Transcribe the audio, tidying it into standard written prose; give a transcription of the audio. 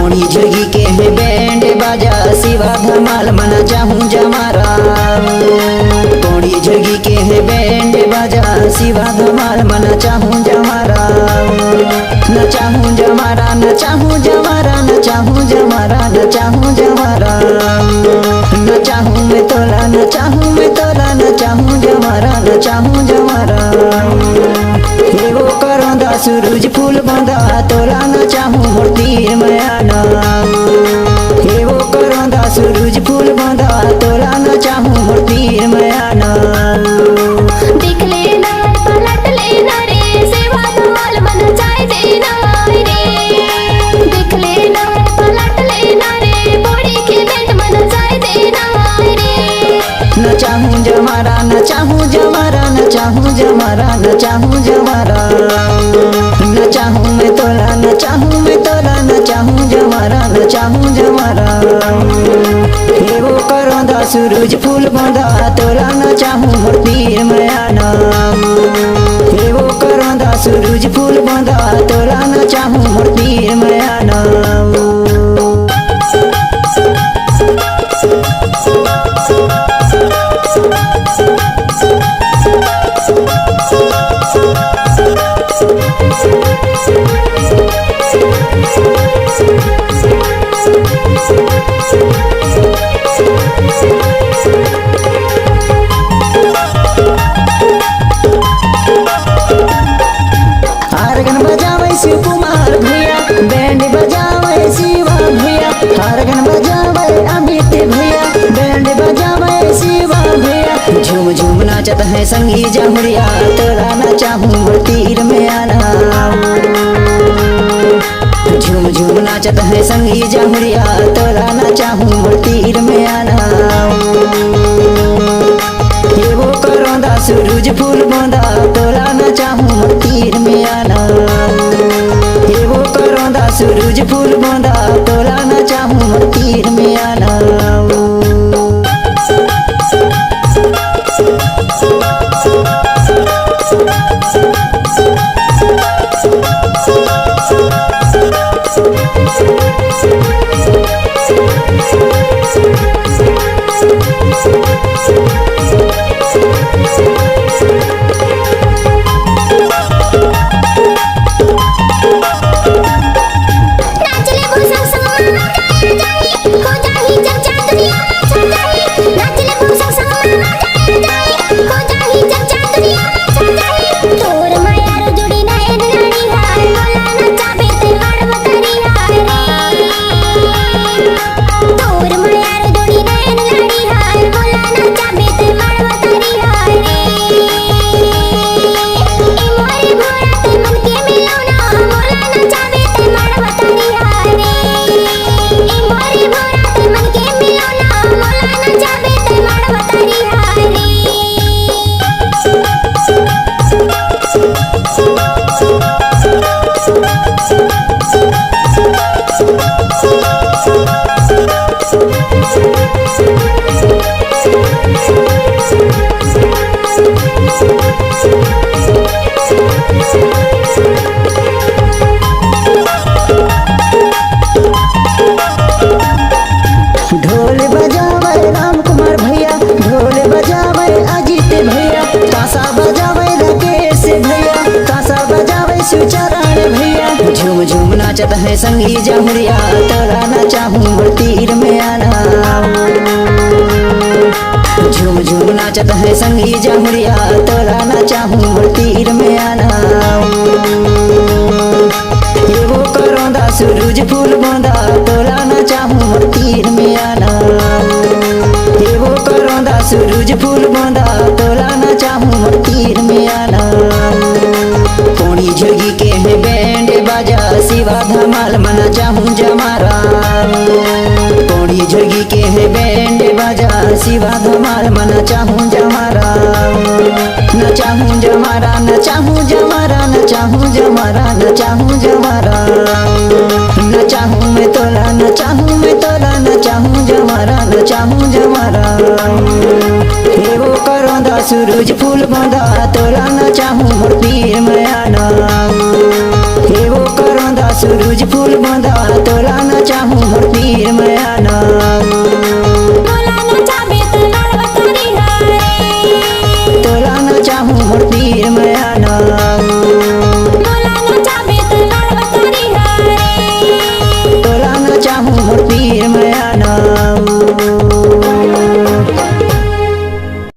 पोड़ी जगी के है बैंड बाजा शिवा धमाल मना चाहूँ जमारा। पोड़ी जगी के है बैंड बाजा शिवा धमाल मना चाहूँ जमारा। न चाहूँ जमारा न चाहूँ जमारा न चाहूँ जमारा न चाहूँ जमारा। न चाहूँ मैं तोला न चाहूँ मैं तोला न चाहूँ जमारा न चाहूँ जमारा। हे वो करोंदा सूरज फूल बंदा तोला न चाहूँ मूर्ति में आना। हे वो करोंदा सूरज फूल बंदा तोला न चाहूँ मूर्ति में आना। देख लेना पलट लेना रे सेवा धमाल मन चाहे देना रे। देख लेना पलट लेना रे बॉडी के बेट मन चाहे देना रे। न चाहूँ जमारा न चाहूँ जमारा न चाहूँ जमारा न चाहूँ जमारा। न चाहूँ मैं तोला न चाहूँ मैं तोला न चाहूँ जमारा न चाहूँ जमारा। हे वो करोंदा सूरज फूल बंदा तोला न चाहूँ मूर्ति में आना। हे वो करोंदा सूरज फूल बंदा तोला न चाहूँ मूर्ति में आना। हारगन बजावे शिव कुमार भैया बैंड बजावे शिवा भैया। हारगन बजावे अमित भैया बैंड बजावे शिवा भैया। झूम झूम नाचत है संगी जमुरिया तोला न चाहूँ तीर में आना। झूम झूम नाचत है संगी जमुरिया तोला न चाहूँ तीर में आना। हे वो करोंदा सूरज फूल बंदा तोला न चाहूँ तीर में आना। हे वो करोंदा सूरज फूल बंदा तोला न चाहूँ तीर में आना। ढोल बजावे राम कुमार भैया ढोल बजावे अजीत भैया। ताशा बजावे राकेश भैया ताशा बजावे शिवचरण भैया। झूम झूम नाचत है संगी जमुरिया तोला न चाहूँ तीर में आना। झूम झूम नाचत है संगी जमुरिया तोला न चाहूँ तीर में आना। हे वो करोंदा सूरज फूल बंदा तोला न चाहूँ तीर में आना। हे वो करोंदा सूरज फूल बंदा तोला न चाहूँ तीर में आना। पोड़ी जगी के है बैंड बाजा शिवा धमाल मना चाहूँ जमारा। पोड़ी जगी के है बैंड बाजा शिवा धमाल मना चाहूँ जमारा। न चाहूँ जमारा न चाहूँ जमारा न चाहूँ जमारा न चाहूँ जमारा। न चाहूँ मैं तोला न चाहूँ मैं तोला न चाहूँ जमारा न चाहूँ जमारा। हे वो करोंदा सूरज सूरज फूल बंदा तोला न चाहूँ मोर पीर मयाना हे वो करोंदा सूरज फूल बंदा तोला न चाहूँ मोर पीर मयाना